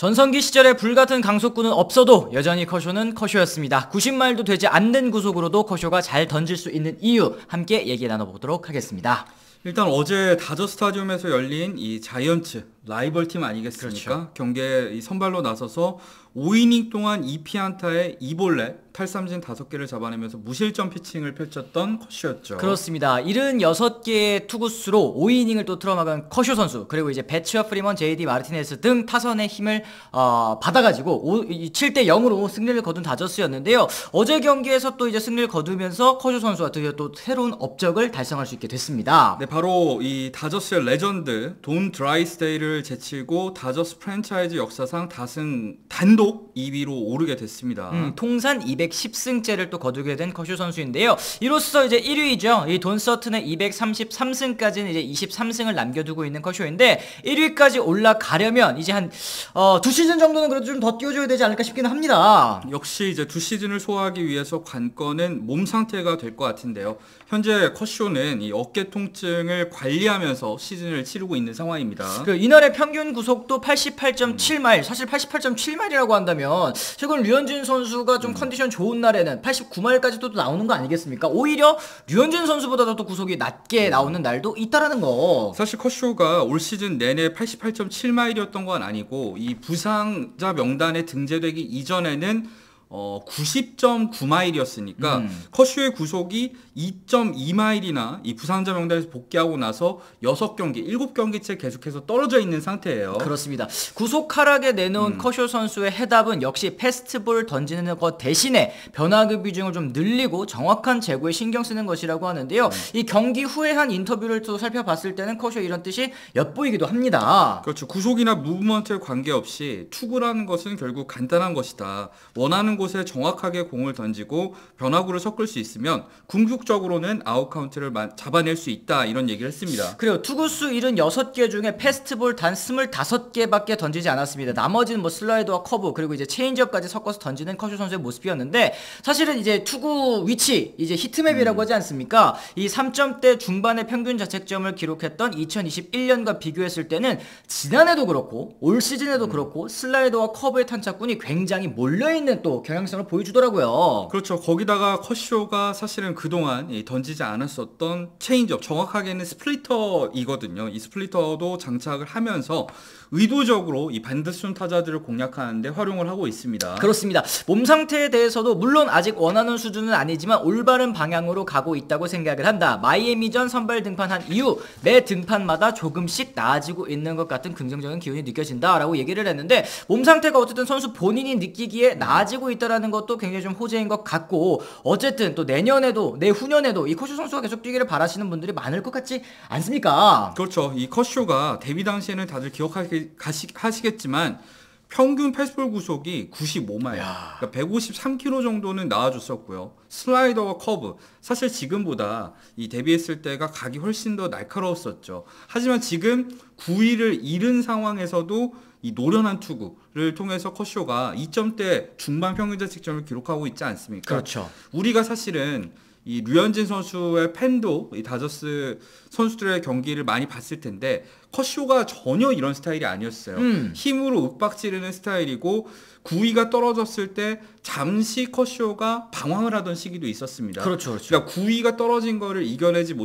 전성기 시절의 불같은 강속구는 없어도 여전히 커쇼는 커쇼였습니다. 90마일도 되지 않는 구속으로도 커쇼가 잘 던질 수 있는 이유 함께 얘기 나눠보도록 하겠습니다. 일단 어제 다저 스타디움에서 열린 이 자이언츠 라이벌 팀 아니겠습니까? 그렇죠. 경기에 이 선발로 나서서 5이닝 동안 2피안타에 2볼넷 탈삼진 5개를 잡아내면서 무실점 피칭을 펼쳤던 커쇼였죠. 그렇습니다. 76개의 투구수로 5이닝을 또 틀어막은 커쇼 선수, 그리고 이제 배츠와 프리먼, JD 마르티네스 등 타선의 힘을 받아가지고 7대 0으로 승리를 거둔 다저스였는데요. 어제 경기에서 또 이제 승리를 거두면서 커쇼 선수가 드디어 또 새로운 업적을 달성할 수 있게 됐습니다. 네, 바로 이 다저스의 레전드 돈 드라이스데이를 제치고 다저스 프랜차이즈 역사상 단독 2위로 오르게 됐습니다. 통산 210승째를 또 거두게 된 커쇼 선수인데요. 이로써 이제 1위죠. 이 돈 서튼의 233승까지는 이제 23승을 남겨두고 있는 커쇼인데 1위까지 올라가려면 이제 한 2시즌 정도는 그래도 좀 더 뛰어줘야 되지 않을까 싶기는 합니다. 역시 이제 2시즌을 소화하기 위해서 관건은 몸 상태가 될 것 같은데요. 현재 커쇼는 이 어깨 통증을 관리하면서 시즌을 치르고 있는 상황입니다. 이날의 평균 구속도 88.7마일, 사실 88.7마일이라고 한다면 최근 류현진 선수가 좀 컨디션 좋은 날에는 89마일까지도 나오는 거 아니겠습니까? 오히려 류현진 선수보다도 또 구속이 낮게 나오는 날도 있다라는 거. 사실 커쇼가 올 시즌 내내 88.7마일이었던 건 아니고 이 부상자 명단에 등재되기 이전에는 90.9마일이었으니까 커쇼의 구속이 2.2마일이나 이 부상자 명단에서 복귀하고 나서 6경기, 7경기째 계속해서 떨어져 있는 상태예요. 그렇습니다. 구속 하락에 내놓은 커쇼 선수의 해답은 역시 패스트볼 던지는 것 대신에 변화구 비중을 좀 늘리고 정확한 제구에 신경 쓰는 것이라고 하는데요. 이 경기 후에 한 인터뷰를 또 살펴봤을 때는 커쇼 이런 뜻이 엿보이기도 합니다. 그렇죠. 구속이나 무브먼트에 관계없이 투구라는 것은 결국 간단한 것이다. 원하는 곳에 정확하게 공을 던지고 변화구를 섞을 수 있으면 궁극적으로는 아웃 카운트를 잡아낼 수 있다, 이런 얘기를 했습니다. 그리고 투구수 76개 중에 패스트볼 단 25개밖에 던지지 않았습니다. 나머지는 뭐 슬라이더와 커브 그리고 이제 체인지업까지 섞어서 던지는 커쇼 선수의 모습이었는데, 사실은 이제 투구 위치 이제 히트맵이라고 하지 않습니까? 이 3점대 중반의 평균 자책점을 기록했던 2021년과 비교했을 때는 지난해도 그렇고 올 시즌에도 그렇고 슬라이더와 커브의 탄착군이 굉장히 몰려있는 또 경향성을 보여주더라고요. 그렇죠. 거기다가 커쇼가 사실은 그동안 던지지 않았었던 체인지업, 정확하게는 스플리터이거든요. 이 스플리터도 장착을 하면서 의도적으로 이 반드순 타자들을 공략하는데 활용을 하고 있습니다. 그렇습니다. 몸 상태에 대해서도 물론 아직 원하는 수준은 아니지만 올바른 방향으로 가고 있다고 생각을 한다. 마이애미전 선발 등판한 이후 매 등판마다 조금씩 나아지고 있는 것 같은 긍정적인 기운이 느껴진다라고 얘기를 했는데, 몸 상태가 어쨌든 선수 본인이 느끼기에 나아지고 있다라는 것도 굉장히 좀 호재인 것 같고, 어쨌든 또 내년에도 내후년에도 이 커쇼 선수가 계속 뛰기를 바라시는 분들이 많을 것 같지 않습니까? 그렇죠. 이 커쇼가 데뷔 당시에는 다들 기억하시겠지만 평균 패스볼 구속이 95마일, 그러니까 153km 정도는 나와줬었고요. 슬라이더와 커브, 사실 지금보다 이 데뷔했을 때가 각이 훨씬 더 날카로웠었죠. 하지만 지금 9위를 잃은 상황에서도 이 노련한 투구를 통해서 커쇼가 2점대 중반 평균 자책점을 기록하고 있지 않습니까? 그렇죠. 우리가 사실은 이 류현진 선수의 팬도 이 다저스 선수들의 경기를 많이 봤을 텐데 커쇼가 전혀 이런 스타일이 아니었어요. 힘으로 윽박지르는 스타일이고 9위가 떨어졌을 때 잠시 커쇼가 방황을 하던 시기도 있었습니다. 그렇죠. 그러니까 9위가 떨어진 거를 이겨내지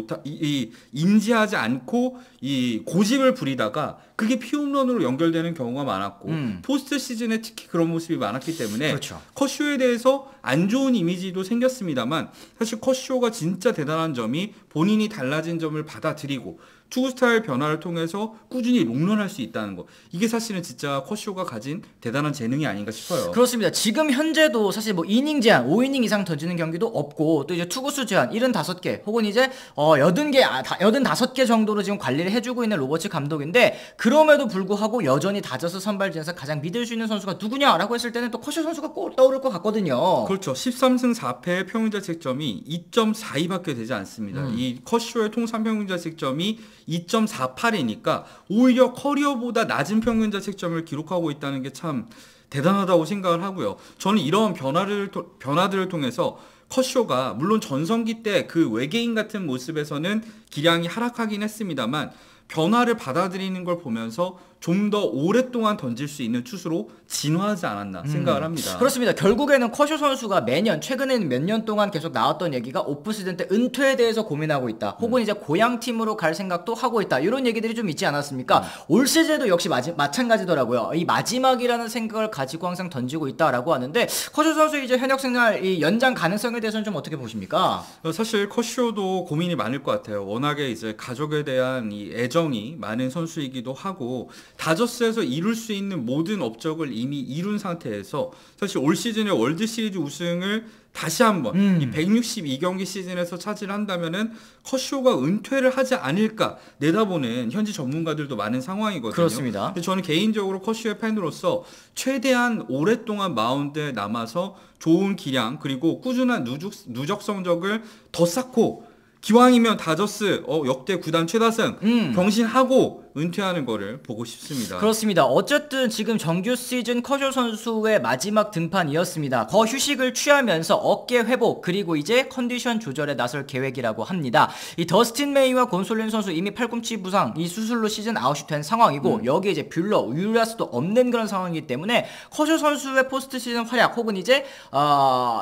인지하지 않고 이 고집을 부리다가 그게 피홈런으로 연결되는 경우가 많았고 포스트 시즌에 특히 그런 모습이 많았기 때문에 그렇죠. 커쇼에 대해서 안 좋은 이미지도 생겼습니다만, 사실 커쇼가 진짜 대단한 점이 본인이 달라진 점을 받아들이고 투구 스타일 변화를 통해서 꾸준히 롱런할 수 있다는 거, 이게 사실은 진짜 커쇼가 가진 대단한 재능이 아닌가 싶어요. 그렇습니다. 지금 현재도 사실 뭐 이닝 제한 5이닝 이상 던지는 경기도 없고, 또 이제 투구수 제한 75개 혹은 이제 85개 정도로 지금 관리를 해주고 있는 로버츠 감독인데, 그럼에도 불구하고 여전히 다저스 선발진에서 가장 믿을 수 있는 선수가 누구냐라고 했을 때는 또 커쇼 선수가 꼭 떠오를 것 같거든요. 그렇죠. 13승 4패의 평균 자책점이 2.42밖에 되지 않습니다. 이 커쇼의 통산 평균 자책점이 2.48이니까 오히려 커리어보다 낮은 평균 자책점을 기록하고 있다는 게 참 대단하다고 생각을 하고요. 저는 이런 변화들을 통해서 커쇼가 물론 전성기 때 그 외계인 같은 모습에서는 기량이 하락하긴 했습니다만 변화를 받아들이는 걸 보면서 좀 더 오랫동안 던질 수 있는 투수로 진화하지 않았나 생각을 합니다. 그렇습니다. 결국에는 커쇼 선수가 매년 최근에는 몇 년 동안 계속 나왔던 얘기가 오프시즌 때 은퇴에 대해서 고민하고 있다. 혹은 이제 고향 팀으로 갈 생각도 하고 있다. 이런 얘기들이 좀 있지 않았습니까? 올 시즌도 역시 마찬가지더라고요. 이 마지막이라는 생각을 가지고 항상 던지고 있다라고 하는데 커쇼 선수 이제 현역 생활 이 연장 가능성에 대해서는 좀 어떻게 보십니까? 사실 커쇼도 고민이 많을 것 같아요. 워낙에 이제 가족에 대한 이 애정이 많은 선수이기도 하고 다저스에서 이룰 수 있는 모든 업적을 이미 이룬 상태에서 사실 올 시즌에 월드 시리즈 우승을 다시 한번 이 162경기 시즌에서 차지를 한다면은 커쇼가 은퇴를 하지 않을까 내다보는 현지 전문가들도 많은 상황이거든요. 그렇습니다. 근데 저는 개인적으로 커쇼의 팬으로서 최대한 오랫동안 마운드에 남아서 좋은 기량 그리고 꾸준한 누적 성적을 더 쌓고 기왕이면 다저스 역대 구단 최다승 경신하고 은퇴하는 거를 보고 싶습니다. 그렇습니다. 어쨌든 지금 정규 시즌 커쇼 선수의 마지막 등판이었습니다. 더 휴식을 취하면서 어깨 회복 그리고 이제 컨디션 조절에 나설 계획이라고 합니다. 이 더스틴 메이와 곤솔린 선수 이미 팔꿈치 부상 이 수술로 시즌 아웃이 된 상황이고 여기에 이제 뷰러, 유리아스도 없는 그런 상황이기 때문에 커쇼 선수의 포스트 시즌 활약 혹은 이제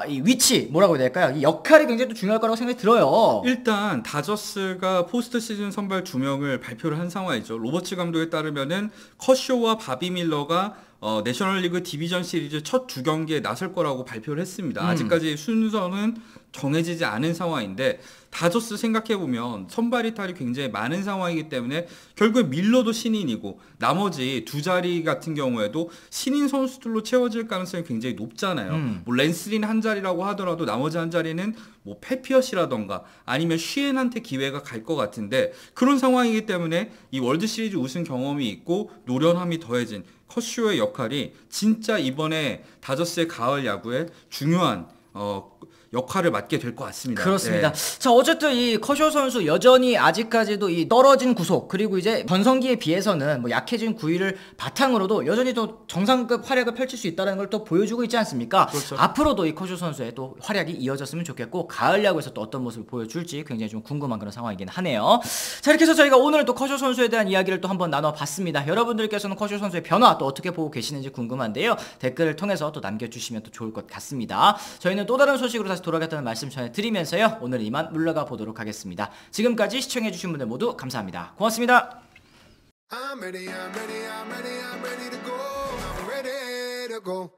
이 위치 뭐라고 해야 될까요? 이 역할이 굉장히 또 중요할 거라고 생각이 들어요. 일단 다저스가 포스트 시즌 선발 2명을 발표를 한 상황이죠. 로버츠 감독에 따르면은 커쇼와 바비 밀러가 내셔널리그 디비전 시리즈 첫 2경기에 나설 거라고 발표를 했습니다. 아직까지 순서는 정해지지 않은 상황인데 다저스 생각해보면 선발 이탈이 굉장히 많은 상황이기 때문에 결국에 밀러도 신인이고 나머지 두 자리 같은 경우에도 신인 선수들로 채워질 가능성이 굉장히 높잖아요. 뭐 랜스린 한 자리라고 하더라도 나머지 한 자리는 뭐 페피엇이라던가 아니면 쉬엔한테 기회가 갈 것 같은데 그런 상황이기 때문에 이 월드 시리즈 우승 경험이 있고 노련함이 더해진 커쇼의 역할이 진짜 이번에 다저스의 가을 야구에 중요한 역할을 맡게 될 것 같습니다. 그렇습니다. 네. 자, 어쨌든 이 커쇼 선수 여전히 아직까지도 이 떨어진 구속 그리고 이제 전성기에 비해서는 뭐 약해진 구위를 바탕으로도 여전히 또 정상급 활약을 펼칠 수 있다는 걸 또 보여주고 있지 않습니까? 그렇죠. 앞으로도 이 커쇼 선수의 또 활약이 이어졌으면 좋겠고 가을 야구에서 또 어떤 모습을 보여줄지 굉장히 좀 궁금한 그런 상황이긴 하네요. 자, 이렇게 해서 저희가 오늘 또 커쇼 선수에 대한 이야기를 또 한번 나눠봤습니다. 여러분들께서는 커쇼 선수의 변화 또 어떻게 보고 계시는지 궁금한데요. 댓글을 통해서 또 남겨주시면 또 좋을 것 같습니다. 저희는 또 다른 소식으로 다시 돌아가겠다는 말씀 전해드리면서요. 오늘 이만 물러가 보도록 하겠습니다. 지금까지 시청해주신 분들 모두 감사합니다. 고맙습니다. I'm ready to go. I'm ready to go.